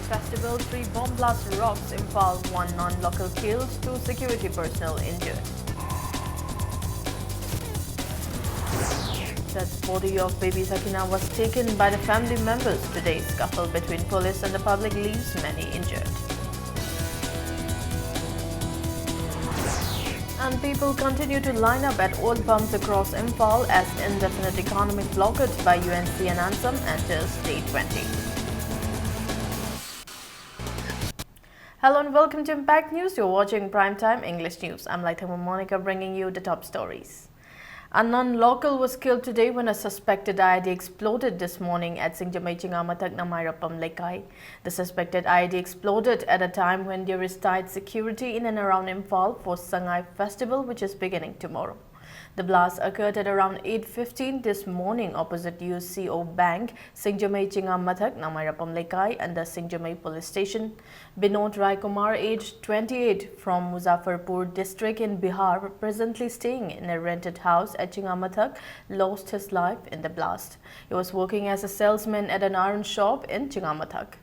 Festival, 3 bomb blast rocks, Imphal, 1 non-local killed, 2 security personnel injured. The body of baby Sakina was taken by the family members. Today's scuffle between police and the public leaves many injured. And people continue to line up at oil pumps across Imphal as indefinite economic blockade by UNC and ANSAM enters Day 20. Hello and welcome to Impact News. You're watching Primetime English News. I'm Laithama Monica bringing you the top stories. A non-local was killed today when a suspected IED exploded this morning at Singjamay-Chingamatak Namairapam Lekai. The suspected IED exploded at a time when there is tight security in and around Imphal for Sangai Festival, which is beginning tomorrow. The blast occurred at around 8:15 this morning opposite UCO Bank, Singjamay-Chingamatak Namairapam Lekai under Singjamay Police Station. Binod Rai Kumar, aged 28, from Muzaffarpur district in Bihar, presently staying in a rented house at Chingamatak, lost his life in the blast. He was working as a salesman at an iron shop in Chingamatak.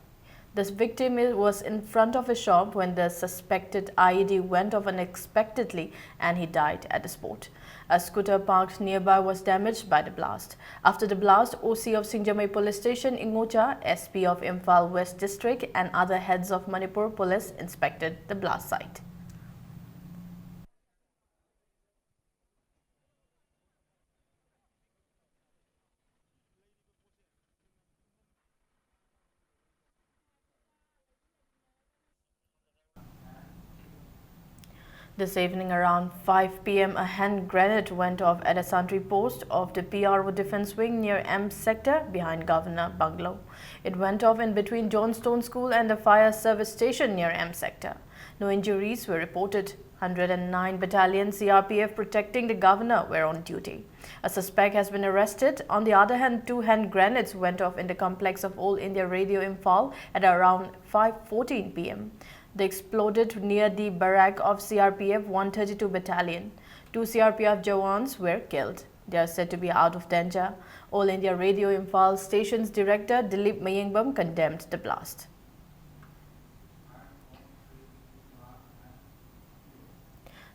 This victim was in front of a shop when the suspected IED went off unexpectedly and he died at the spot. A scooter parked nearby was damaged by the blast. After the blast, OC of Singjamay Police Station Ingocha, SP of Imphal West District and other heads of Manipur Police inspected the blast site. This evening around 5 p.m. a hand grenade went off at a sentry post of the PRO defense wing near M sector behind Governor Bungalow. It went off in between Johnstone School and the fire service station near M sector. No injuries were reported. 109 Battalion CRPF protecting the governor were on duty. A suspect has been arrested. On the other hand, 2 hand grenades went off in the complex of All India Radio Imphal at around 5:14 p.m. They exploded near the barrack of CRPF 132 Battalion. 2 CRPF Jawans were killed. They are said to be out of danger. All India Radio Imphal Station's director Dilip Mayengbam condemned the blast.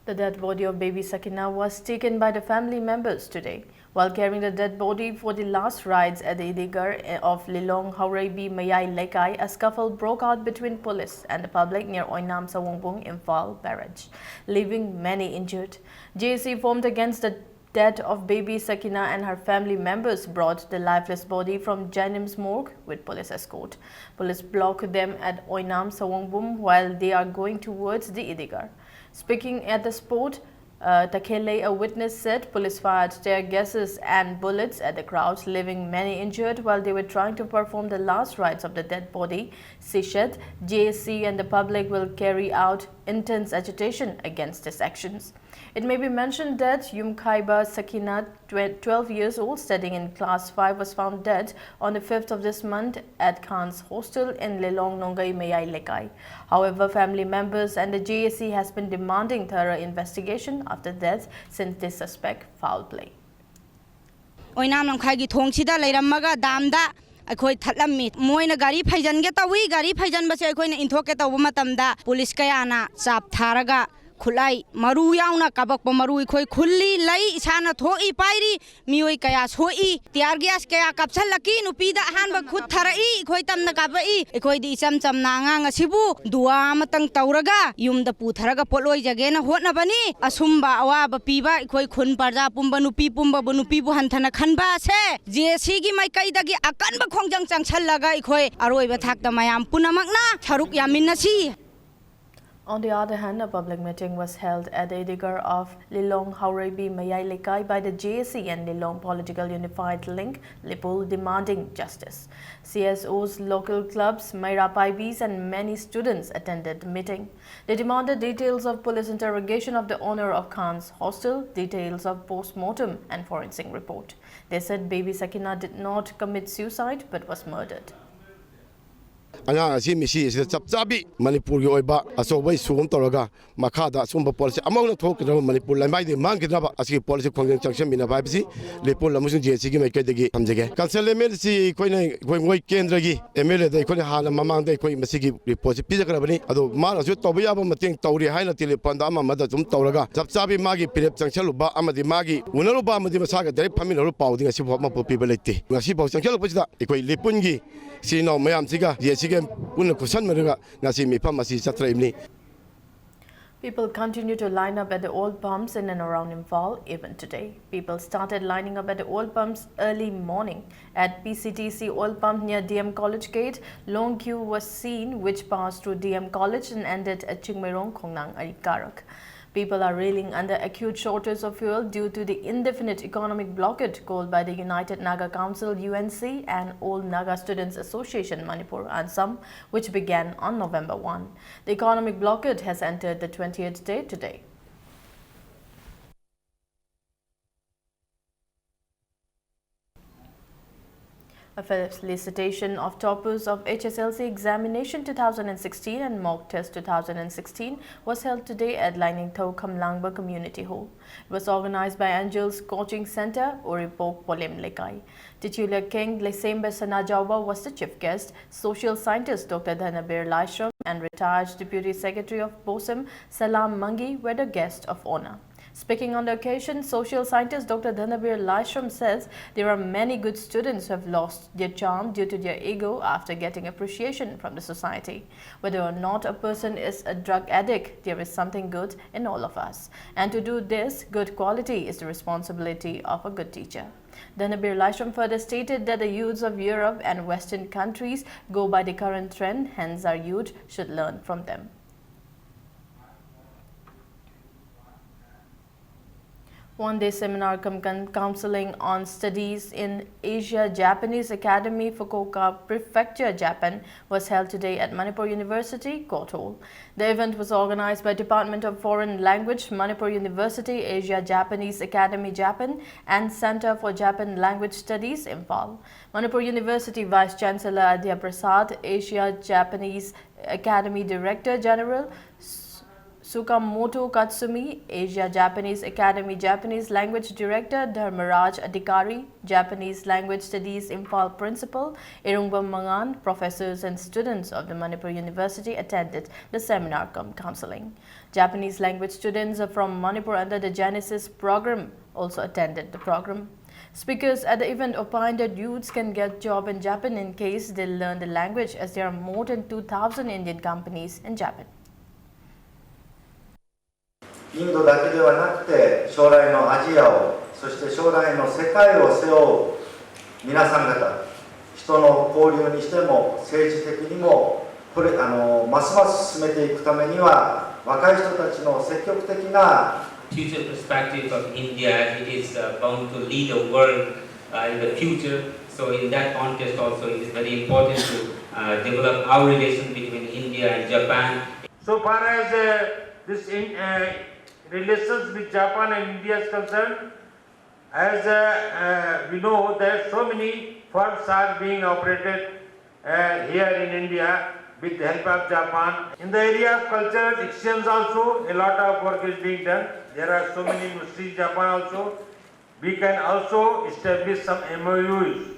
The dead body of baby Sakina was taken by the family members today. While carrying the dead body for the last rites at the Idigar of Lilong Haureibi Mayai Lekai, a scuffle broke out between police and the public near Oinam Sawongbong Imphal barrage, leaving many injured. JC formed against the death of baby Sakina and her family members brought the lifeless body from Janim's morgue with police escort. Police blocked them at Oinam Sawongbong while they are going towards the Idigar. Speaking at the spot, Takele, a witness, said police fired tear gases and bullets at the crowd, leaving many injured while they were trying to perform the last rites of the dead body. She said JSC and the public will carry out intense agitation against these actions. It may be mentioned that Yumkhaiba Sakina, 12 years old, studying in class 5, was found dead on the 5th of this month at Khan's hostel in Lelong Nongai Mayai Lekai. However, family members and the JSC has been demanding thorough investigation after death since they suspect foul play. Oinam Nongkhai gi thongchida leiramaga damda akhoi thatlammi moina gari phaijan ge tawi gari phaijan base akhoi na inthoke taw matamda police kayana chap tharaga khulai maru yauna kabak pa maru khoi khulli lai isana thoi pairi mioi kaya soi tiar gas kaya kapsal laki nupi da han ba khut tharai khoi tamna kabai khoi di cham cham na nga sibu duwa matang tauraga yumda pu tharaga poloi jage na hotna bani asumba awa ba piba khoi khun parja pumba nupi bu hanthana khanba se jesi gi mai kai dagi akan ba khongjang changchal laga khoi aroi ba thakta mayam punamakna tharuk yaminna si. On the other hand, a public meeting was held at the Idigar of Lilong Haureibi Mayai Lekai by the JSC and Lilong Political Unified Link, Lipul, demanding justice. CSOs, local clubs, Maira Paibis and many students attended the meeting. They demanded details of police interrogation of the owner of Khan's hostel, details of postmortem and forensic report. They said baby Sakina did not commit suicide but was murdered. angang asi misi is chap chabi Manipur gi oiba asobai sugum toraga makhada sumba policy among thok Manipur lambai de mang kidraba asi policy khongjang changsam mina bai bisi lepol lamusun jesi gi mekai degi thamjege council emel si koina ngoi kendra gi emel de koina hala mamang de koi masigi report si pijakrabani ado mara su tobiya ba mateng tawri haina telephone da ama mada zum tawraga chap chabi magi pirep changsaluba amadi magi unaruba amadi masaga direct family paudi ngasi phoma popi belete ngasi bau changsalu pajida ikoi lepungi sino mayam siga yesigen unna kusan maraga ngasi mipam masi chatra imni. People continue to line up at the oil pumps in and around Imphal even today. People started lining up at the oil pumps early morning. At PCTC oil pump near DM College Gate, long queue was seen which passed through DM College and ended at Chingmerong Khongnang Arikarak. People are reeling under acute shortage of fuel due to the indefinite economic blockade called by the United Naga Council UNC and All Naga Students Association Manipur Ansam, which began on November 1. The economic blockade has entered the 20th day today. A felicitation of toppers of HSLC examination 2016 and mock test 2016 was held today at Lining Tho Khamlangba Community Hall. It was organized by Angels Coaching Center, Oripok Polem Lekai. Titular King Lesembe Sanajawa was the chief guest. Social scientist Dr. Dhanabir Laishram and retired Deputy Secretary of BOSIM Salam Mangi were the guests of honor. Speaking on the occasion, social scientist Dr. Dhanabir Laishram says there are many good students who have lost their charm due to their ego after getting appreciation from the society. Whether or not a person is a drug addict, there is something good in all of us. And to do this, good quality is the responsibility of a good teacher. Dhanabir Laishram further stated that the youths of Europe and Western countries go by the current trend, hence our youth should learn from them. One-day seminar counseling on studies in Asia Japanese Academy, Fukuoka Prefecture, Japan was held today at Manipur University, Court Hall. The event was organized by Department of Foreign Language, Manipur University, Asia Japanese Academy, Japan, and Center for Japan Language Studies, Imphal. Manipur University Vice Chancellor Adya Prasad, Asia Japanese Academy Director General Sukamoto Katsumi, Asia Japanese Academy Japanese Language Director Dharmaraj Adhikari, Japanese Language Studies Imphal Principal Irungbam Mangan, professors and students of the Manipur University attended the seminar counseling. Japanese language students from Manipur under the Genesis program also attended the program. Speakers at the event opined that youths can get job in Japan in case they learn the language, as there are more than 2,000 Indian companies in Japan. インドだけではなくて将来のアジアをそして将来の世界を背負う皆さん方人の交流にしても政治的にもますます進めていくためには若い人たちの積極的な future perspective of India. It is bound to lead the world in the future. So in that context also it is very important to develop our relation between India and Japan. So far as this relations with Japan and India is concerned, as we know that so many firms are being operated here in India with the help of Japan. In the area of cultural exchange also, a lot of work is being done. There are so many industries in Japan also. We can also establish some MOUs.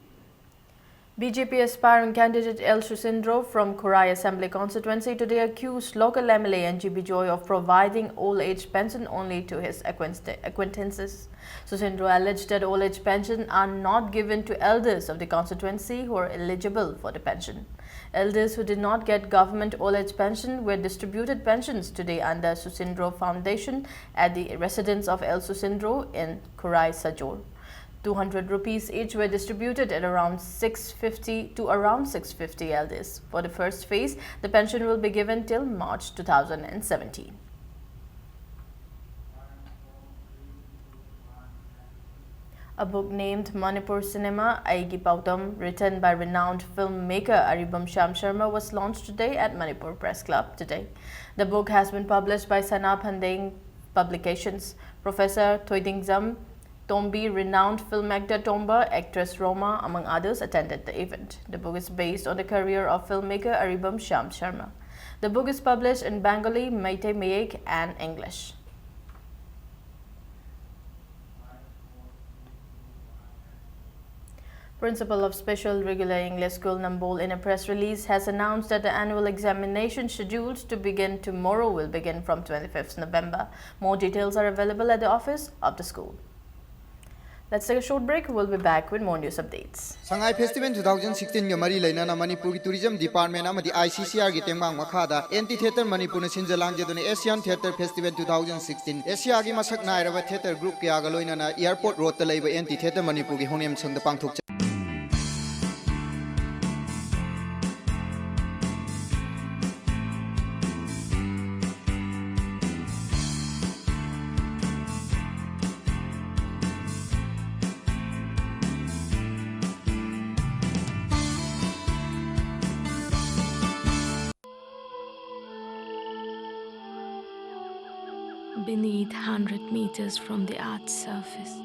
BJP aspiring candidate L. Susindro from Kurai Assembly constituency today accused local MLA and GB Joy of providing old age pension only to his acquaintances. Susindro alleged that old age pension are not given to elders of the constituency who are eligible for the pension. Elders who did not get government old age pension were distributed pensions today under Susindro Foundation at the residence of L. Susindro in Kurai Sajor. 200 rupees each were distributed at around 650 elders. For the first phase, the pension will be given till March 2017. A book named Manipur Cinema Aigi Pautam, written by renowned filmmaker Aribam Sham Sharma, was launched today at Manipur Press Club today. The book has been published by Sana Phandeng Publications. Professor Thoidingzam Tombi, renowned film actor Tomba, actress Roma, among others, attended the event. The book is based on the career of filmmaker Aribam Shyam Sharma. The book is published in Bengali, Meitei Mayek, and English. Principal of Special Regular English School Nambol, in a press release, has announced that the annual examination scheduled to begin tomorrow will begin from 25th November. More details are available at the office of the school. Let's take a short break. We'll be back with more news updates. Shanghai Festival 2016 ga mari lainana Manipur ki Tourism Department amadi ICCR gi tengmang makhada Anti Theatre Manipur na sinjalang jedune Asian Theatre Festival 2016 Asia gi masak nairaba theatre group kya ga loinana Airport Road ta leiba Anti Theatre Manipur gi hongnem sangda pangthok. Beneath 100 meters from the Earth's surface,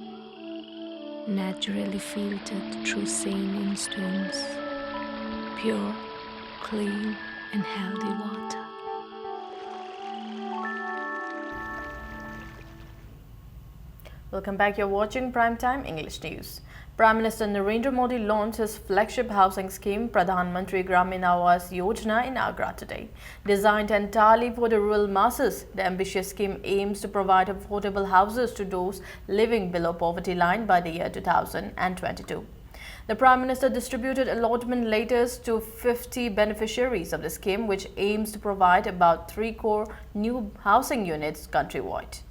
naturally filtered through saline stones, pure, clean and healthy water. Welcome back. You're watching Primetime English News. Prime Minister Narendra Modi launched his flagship housing scheme, Pradhan Mantri Gramin Awas Yojana, in Agra today. Designed entirely for the rural masses, the ambitious scheme aims to provide affordable houses to those living below poverty line by the year 2022. The Prime Minister distributed allotment letters to 50 beneficiaries of the scheme, which aims to provide about 3 crore new housing units countrywide.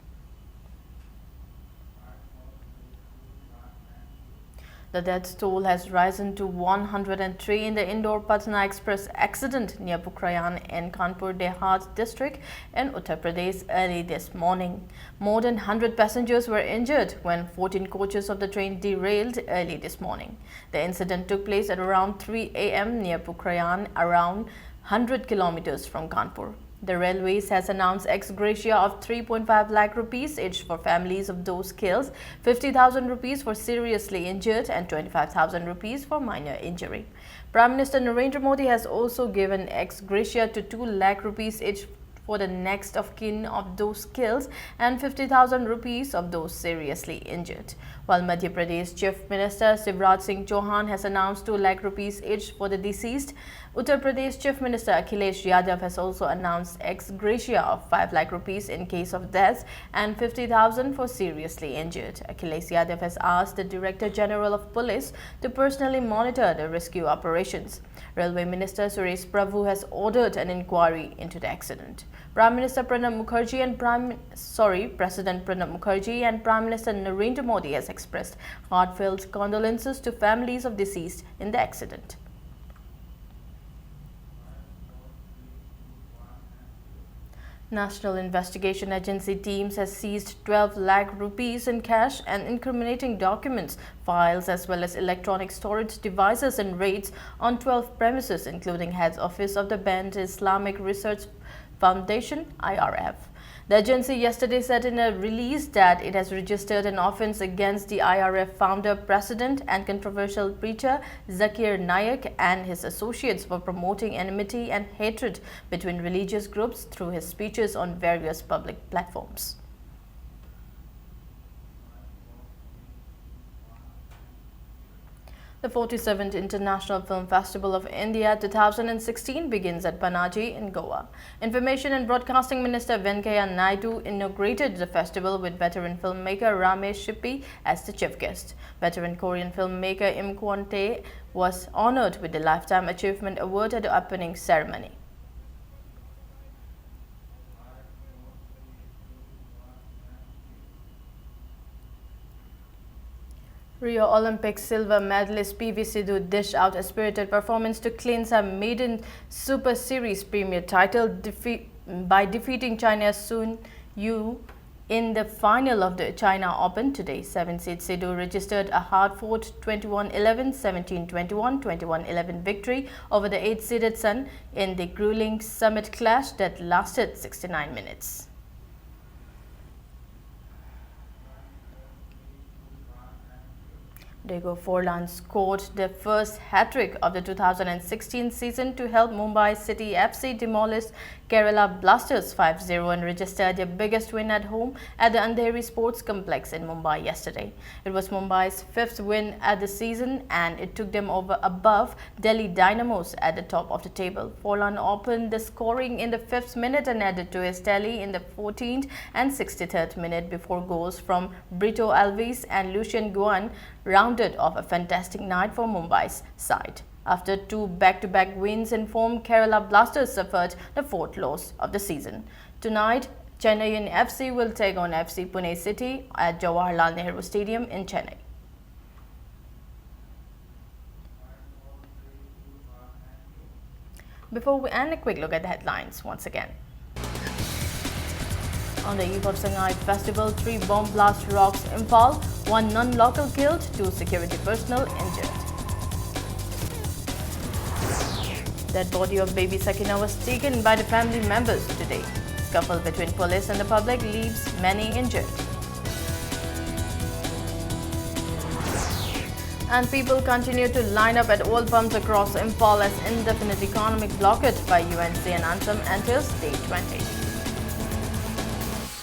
The death toll has risen to 103 in the Indore-Patna Express accident near Pukrayan in Kanpur Dehat district in Uttar Pradesh early this morning. More than 100 passengers were injured when 14 coaches of the train derailed early this morning. The incident took place at around 3 a.m. near Pukrayan, around 100 kilometers from Kanpur. The Railways has announced ex gratia of 3.5 lakh rupees each for families of those killed, 50,000 rupees for seriously injured and 25,000 rupees for minor injury. Prime Minister Narendra Modi has also given ex gratia to 2 lakh rupees each for the next of kin of those killed and 50,000 rupees of those seriously injured. While Madhya Pradesh Chief Minister Shivraj Singh Chauhan has announced 2 lakh rupees each for the deceased, Uttar Pradesh Chief Minister Akhilesh Yadav has also announced ex gratia of 5 lakh rupees in case of death and 50,000 for seriously injured. Akhilesh Yadav has asked the Director General of Police to personally monitor the rescue operations. Railway Minister Suresh Prabhu has ordered an inquiry into the accident. President Pranab Mukherjee and Prime Minister Narendra Modi has expressed heartfelt condolences to families of deceased in the accident. National Investigation Agency teams has seized 12 lakh rupees in cash and incriminating documents, files as well as electronic storage devices in raids on 12 premises, including head office of the banned Islamic Research Foundation (IRF). The agency yesterday said in a release that it has registered an offence against the IRF founder, president and controversial preacher Zakir Naik and his associates for promoting enmity and hatred between religious groups through his speeches on various public platforms. The 47th International Film Festival of India 2016 begins at Panaji in Goa. Information and Broadcasting Minister Venkaiah Naidu inaugurated the festival with veteran filmmaker Ramesh Shippi as the chief guest. Veteran Korean filmmaker Im Kwon-tae was honored with the Lifetime Achievement Award at the opening ceremony. Rio Olympics silver medalist PV Sidhu dished out a spirited performance to clinch her maiden Super Series premier title by defeating China's Sun Yu in the final of the China Open today. 7-seed Sidhu registered a hard-fought 21-11, 17-21, 21-11 victory over the 8-seeded Sun in the grueling summit clash that lasted 69 minutes. Diego Forlan scored their first hat-trick of the 2016 season to help Mumbai City FC demolish Kerala Blasters 5-0 and register their biggest win at home at the Andheri Sports Complex in Mumbai yesterday. It was Mumbai's fifth win at the season and it took them above Delhi Dynamos at the top of the table. Forlan opened the scoring in the 5th minute and added to his tally in the 14th and 63rd minute before goals from Brito Alves and Lucien Guan rounded off a fantastic night for Mumbai's side. After two back-to-back wins in form, Kerala Blasters suffered the fourth loss of the season. Tonight, Chennaiyin FC will take on FC Pune City at Jawaharlal Nehru Stadium in Chennai. Before we end, a quick look at the headlines once again. On the eve of Sangai Festival, 3 bomb blast rocks Imphal, 1 non-local killed, 2 security personnel injured. Dead body of baby Sakina was taken by the family members today. Scuffle between police and the public leaves many injured. And people continue to line up at oil pumps across Imphal as indefinite economic blockade by UNC and Anthem until day 20.